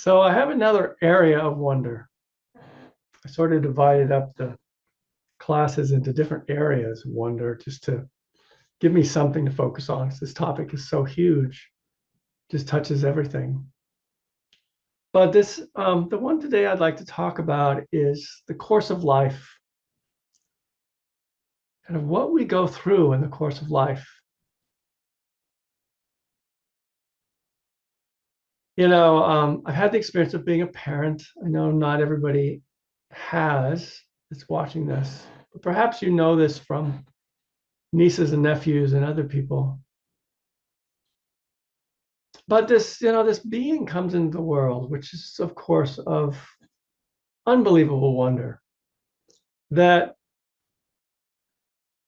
So I have another area of wonder. I sort of divided up the classes into different areas of wonder just to give me something to focus on. This topic is so huge, just touches everything. But the one today I'd like to talk about is the course of life, kind of what we go through in the course of life. I've had the experience of being a parent. I know not everybody has that's watching this, but perhaps you know this from nieces and nephews and other people. But this being comes into the world, which is, of course, of unbelievable wonder that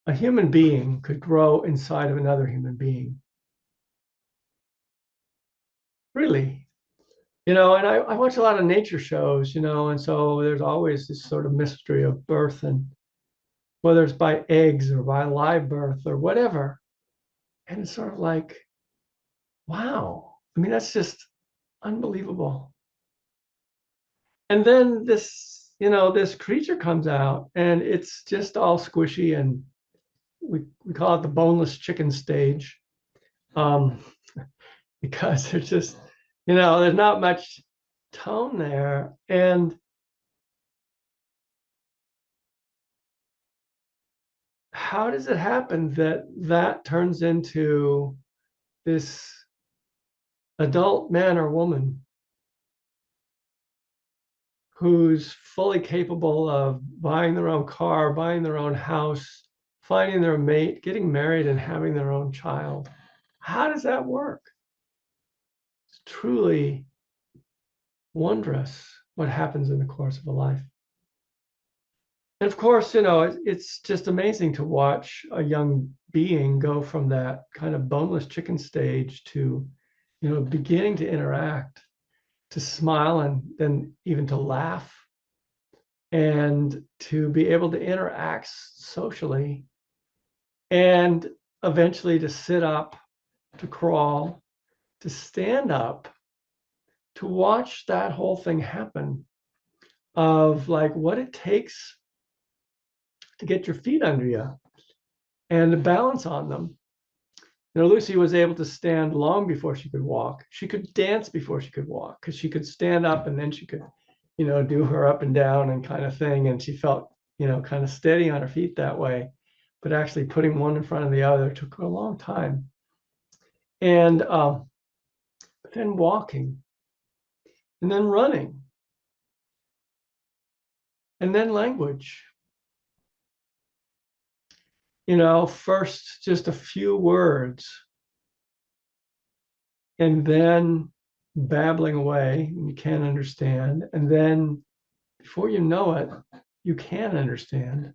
a human being could grow inside of another human being. Really. And I watch a lot of nature shows, and so there's always this sort of mystery of birth, and whether it's by eggs or by live birth or whatever. And it's sort of like, wow. I mean, that's just unbelievable. And then this creature comes out and it's just all squishy, and we call it the boneless chicken stage, um, because there's not much tone there. And how does it happen that that turns into this adult man or woman who's fully capable of buying their own car, buying their own house, finding their mate, getting married, and having their own child? How does that work? It's truly wondrous what happens in the course of a life. And of course, it's just amazing to watch a young being go from that kind of boneless chicken stage to, beginning to interact, to smile, and then even to laugh, and to be able to interact socially, and eventually to sit up, to crawl, to stand up, to watch that whole thing happen, of like what it takes to get your feet under you and to balance on them. Lucy was able to stand long before she could walk. She could dance before she could walk because she could stand up and then she could, do her up and down and kind of thing. And she felt, kind of steady on her feet that way. But actually putting one in front of the other took her a long time. And then walking, and then running, and then language. First just a few words, and then babbling away and you can't understand. And then before you know it, you can understand.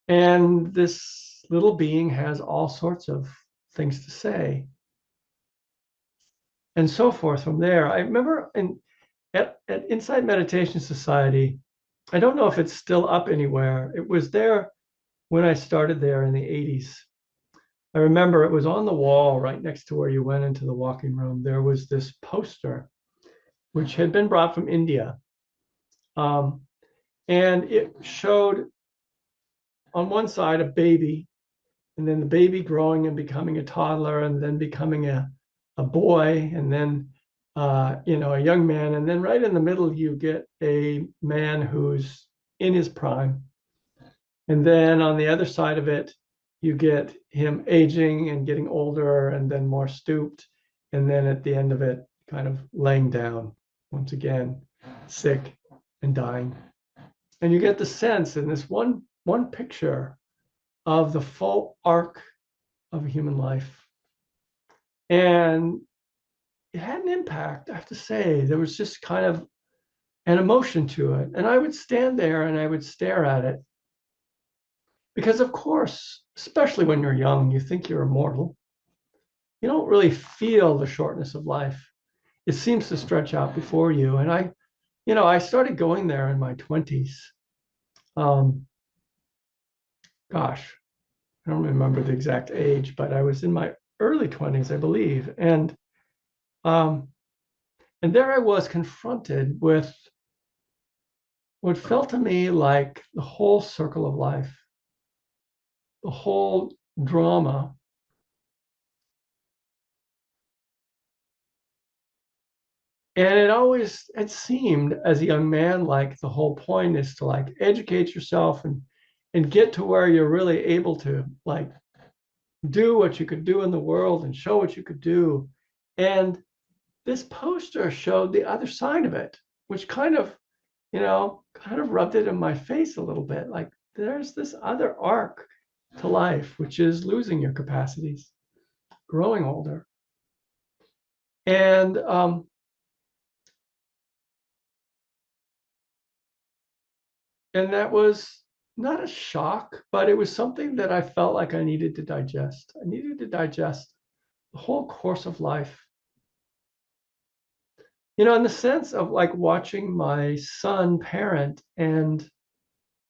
And this little being has all sorts of things to say, and so forth from there. I remember at Insight Meditation Society, I don't know if it's still up anywhere. It was there when I started there in the 80s. I remember it was on the wall right next to where you went into the walking room. There was this poster, which had been brought from India. Um, and it showed on one side a baby, and then the baby growing and becoming a toddler, and then becoming a boy, and then a young man. And then right in the middle, you get a man who's in his prime. And then on the other side of it, you get him aging and getting older and then more stooped. And then at the end of it, kind of laying down once again, sick and dying. And you get the sense in this one picture of the full arc of a human life. And it had an impact, I have to say. There was just kind of an emotion to it. And I would stand there and I would stare at it. Because of course, especially when you're young, you think you're immortal. You don't really feel the shortness of life. It seems to stretch out before you. And I started going there in my 20s. Gosh, I don't remember the exact age, but I was in my early 20s, I believe. And And there I was confronted with what felt to me like the whole circle of life, the whole drama. And it seemed as a young man, like the whole point is to like educate yourself and get to where you're really able to like do what you could do in the world and show what you could do. And this poster showed the other side of it, which kind of rubbed it in my face a little bit. Like there's this other arc to life, which is losing your capacities, growing older. And and that was not a shock, but it was something that I felt like I needed to digest. I needed to digest the whole course of life. In the sense of like watching my son parent and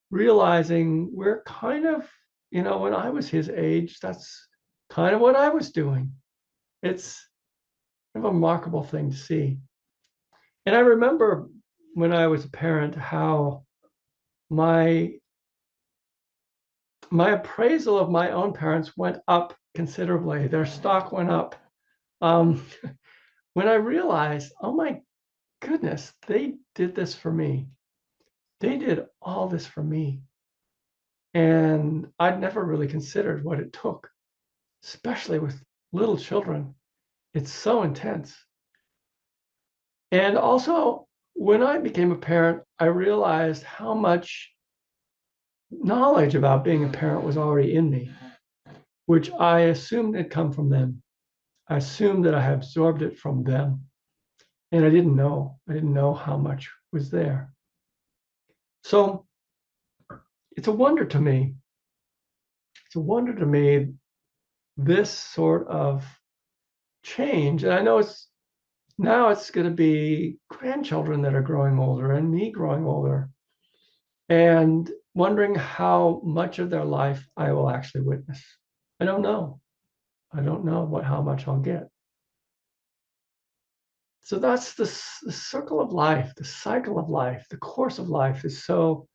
realizing we're kind of, when I was his age, that's kind of what I was doing. It's kind of a remarkable thing to see. And I remember when I was a parent how my my appraisal of my own parents went up considerably. Their stock went up. Um, when I realized, oh my goodness, they did this for me. They did all this for me. And I'd never really considered what it took, especially with little children. It's so intense. And also, when I became a parent, I realized how much knowledge about being a parent was already in me, which I assumed had come from them. I assumed that I had absorbed it from them. And I didn't know. I didn't know how much was there. So it's a wonder to me. It's a wonder to me, this sort of change. And I know it's going to be grandchildren that are growing older and me growing older and wondering how much of their life I will actually witness. I don't know. I don't know how much I'll get. So that's the circle of life, the cycle of life, the course of life is so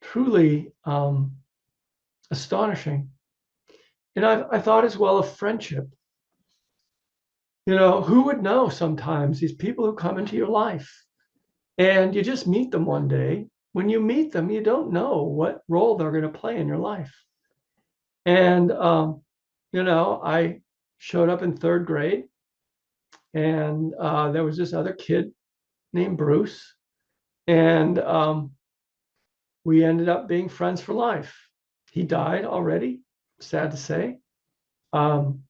truly astonishing. And I thought as well of friendship. Who would know sometimes these people who come into your life and you just meet them one day. When you meet them, you don't know what role they're going to play in your life. And, I showed up in third grade and there was this other kid named Bruce. And we ended up being friends for life. He died already, sad to say. Um,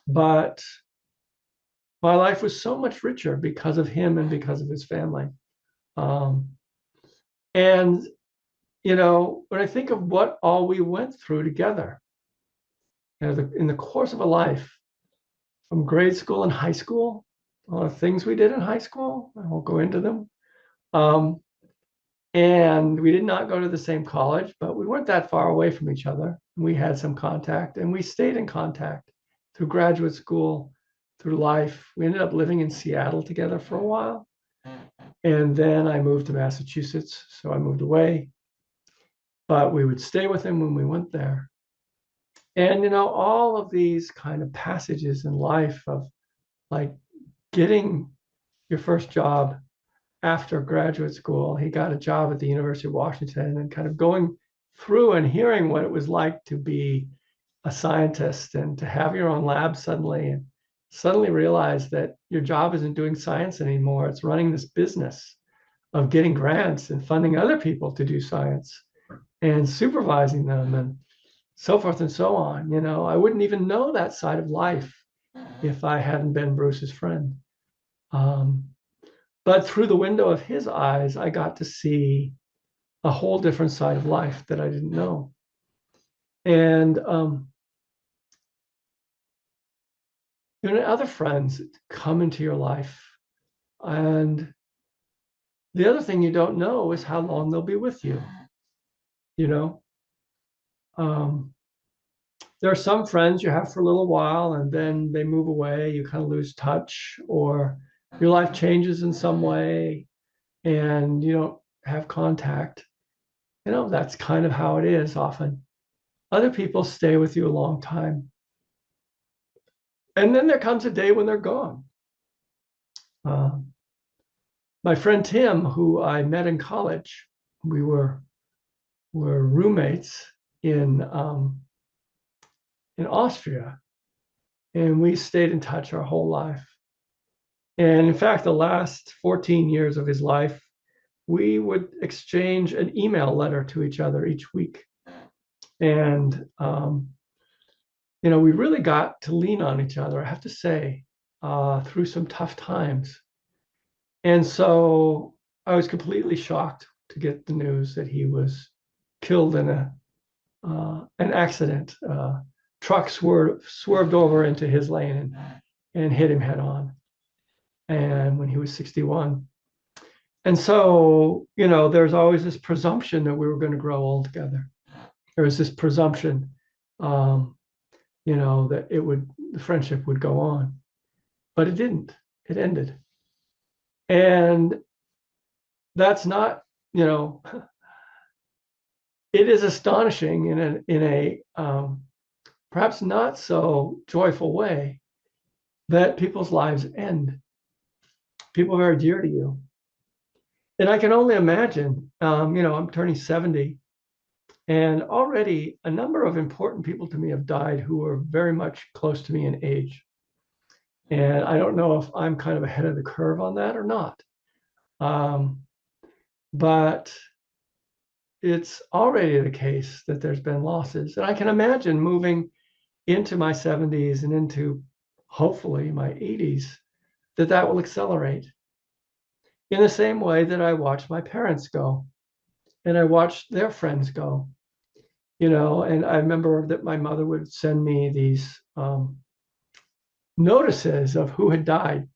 but my life was so much richer because of him and because of his family. Um, and, when I think of what all we went through together, in the course of a life, from grade school and high school, all the things we did in high school, I won't go into them. Um, and we did not go to the same college, but we weren't that far away from each other. We had some contact and we stayed in contact through graduate school, through life. We ended up living in Seattle together for a while. And then I moved to Massachusetts, so I moved away. But we would stay with him when we went there. And, all of these kind of passages in life of like getting your first job after graduate school. He got a job at the University of Washington and kind of going through and hearing what it was like to be a scientist and to have your own lab suddenly and suddenly realize that your job isn't doing science anymore. It's running this business of getting grants and funding other people to do science and supervising them and so forth and so on. I wouldn't even know that side of life if I hadn't been Bruce's friend. Um, but through the window of his eyes, I got to see a whole different side of life that I didn't know. And other friends come into your life, and the other thing you don't know is how long they'll be with you. You know, um, there are some friends you have for a little while, and then they move away. You kind of lose touch, or Your life changes in some way and you don't have contact. That's kind of how it is often. Other people stay with you a long time. And then there comes a day when they're gone. Uh, my friend Tim, who I met in college, we were roommates in Austria, and we stayed in touch our whole life. And in fact, the last 14 years of his life, we would exchange an email letter to each other each week. And, we really got to lean on each other, I have to say, through some tough times. And so I was completely shocked to get the news that he was killed in an accident. Truck swerved over into his lane and hit him head on. And when he was 61. And so, there's always this presumption that we were going to grow old together. There was this presumption, that the friendship would go on, but it didn't. It ended. And that's not, it is astonishing in a perhaps not so joyful way that people's lives end. People very dear to you. And I can only imagine, I'm turning 70, and already a number of important people to me have died who were very much close to me in age. And I don't know if I'm kind of ahead of the curve on that or not. But it's already the case that there's been losses. And I can imagine moving into my 70s and into hopefully my 80s, that will accelerate in the same way that I watched my parents go and I watched their friends go. And I remember that my mother would send me these notices of who had died.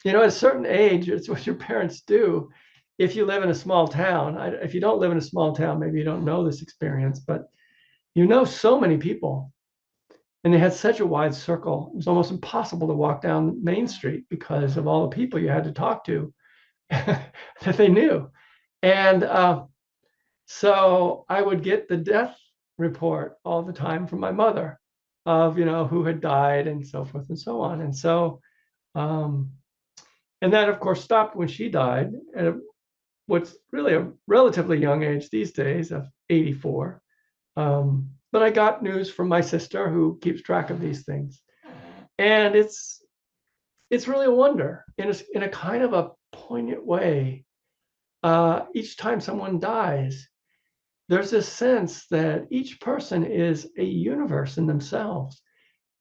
At a certain age, it's what your parents do. If you live in a small town, if you don't live in a small town, maybe you don't know this experience, but so many people, and they had such a wide circle. It was almost impossible to walk down Main Street because of all the people you had to talk to that they knew. And so I would get the death report all the time from my mother of, who had died and so forth and so on. And so, and that of course stopped when she died at what's really a relatively young age these days of 84. But I got news from my sister who keeps track of these things. And it's really a wonder in a kind of a poignant way. Each time someone dies, there's this sense that each person is a universe in themselves.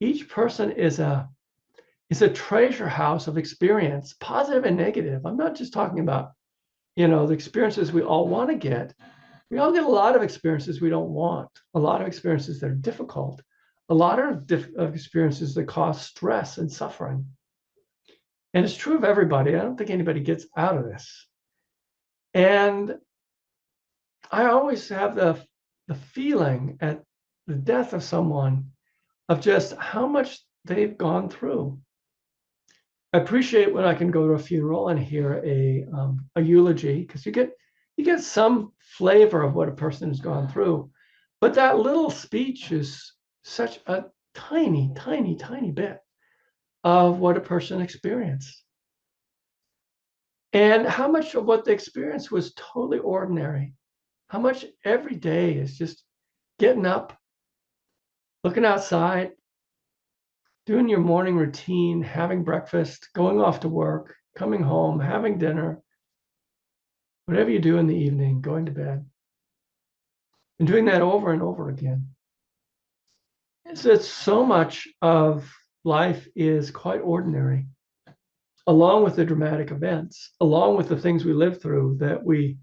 Each person is a treasure house of experience, positive and negative. I'm not just talking about, the experiences we all want to get. We all get a lot of experiences we don't want, a lot of experiences that are difficult, a lot of experiences that cause stress and suffering. And it's true of everybody. I don't think anybody gets out of this. And I always have the feeling at the death of someone of just how much they've gone through. I appreciate when I can go to a funeral and hear a eulogy, because you get some flavor of what a person has gone through. But that little speech is such a tiny, tiny, tiny bit of what a person experienced. And how much of what they experienced was totally ordinary. How much every day is just getting up, looking outside, doing your morning routine, having breakfast, going off to work, coming home, having dinner, whatever you do in the evening, going to bed, and doing that over and over again. It's so much of life is quite ordinary, along with the dramatic events, along with the things we live through that we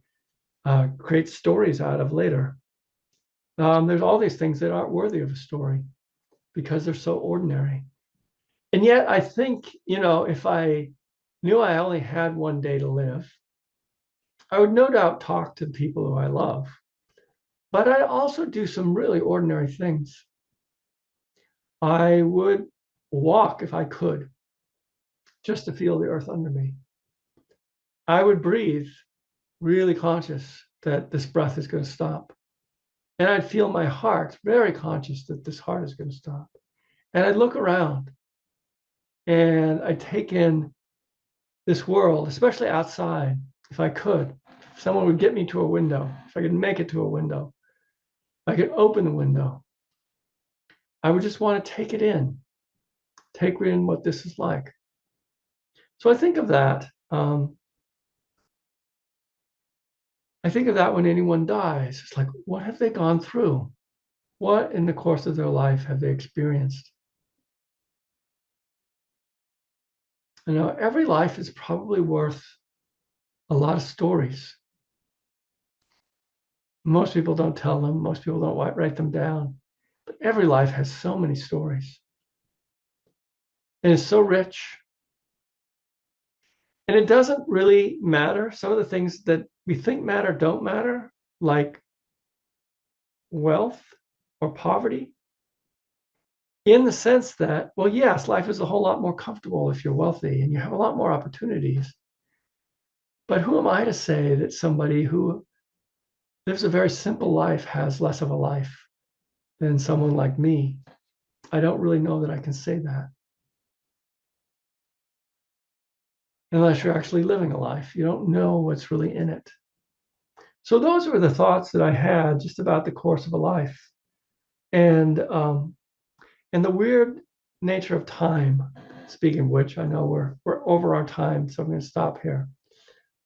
create stories out of later. There's all these things that aren't worthy of a story because they're so ordinary. And yet I think, if I knew I only had one day to live, I would no doubt talk to the people who I love, but I'd also do some really ordinary things. I would walk if I could. just to feel the earth under me. I would breathe really conscious that this breath is going to stop. And I'd feel my heart very conscious that this heart is going to stop. And I'd look around and I'd take in this world, especially outside, if I could. If someone would get me to a window, if I could make it to a window, I could open the window. I would just want to take in what this is like. So I think of that. I think of that when anyone dies. It's like, what have they gone through? What in the course of their life have they experienced? You know, every life is probably worth a lot of stories. Most people don't tell them. Most people don't write them down. But every life has so many stories. And it's so rich. And it doesn't really matter. Some of the things that we think matter don't matter, like wealth or poverty, in the sense that, well, yes, life is a whole lot more comfortable if you're wealthy and you have a lot more opportunities. But who am I to say that somebody who lives a very simple life has less of a life than someone like me? I don't really know that I can say that. Unless you're actually living a life, you don't know what's really in it. So those were the thoughts that I had just about the course of a life. And the weird nature of time. Speaking of which, I know we're over our time, so I'm going to stop here.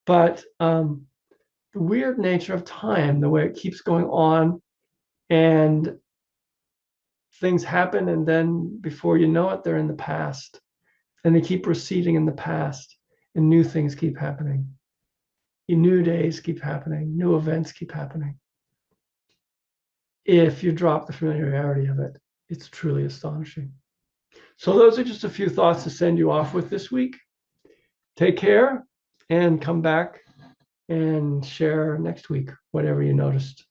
But the weird nature of time, the way it keeps going on, and things happen, and then before you know it, they're in the past, and they keep receding in the past, and new things keep happening. New days keep happening, new events keep happening. If you drop the familiarity of it, it's truly astonishing. So those are just a few thoughts to send you off with this week. Take care and come back and share next week, whatever you noticed.